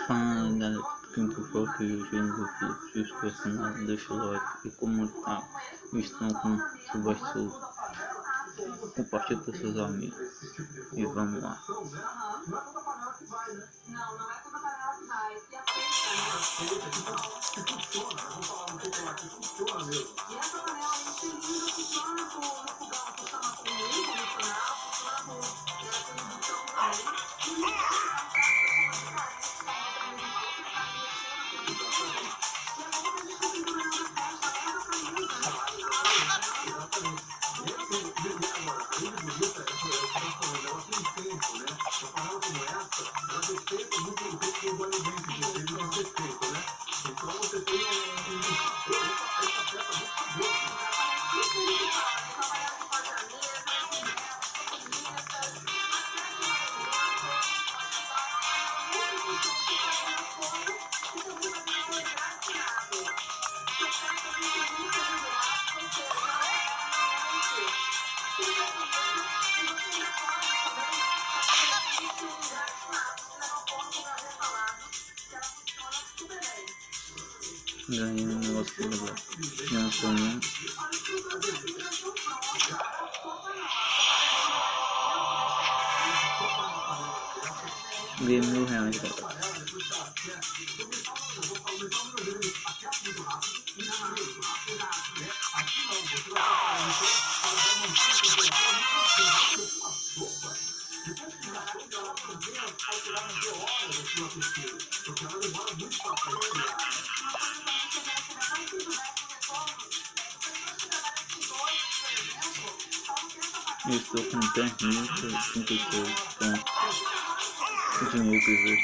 Fala galera, quem for que o Genivaldo, se inscreva no canal, deixa o like e comentar. Estão com o baixo, compartilha com seus amigos. E vamos lá. Ganhei um negócio legal. Não tô nem. Ganhei R$1.000, galera. Eu estou com 10.036 dinheiro que veio.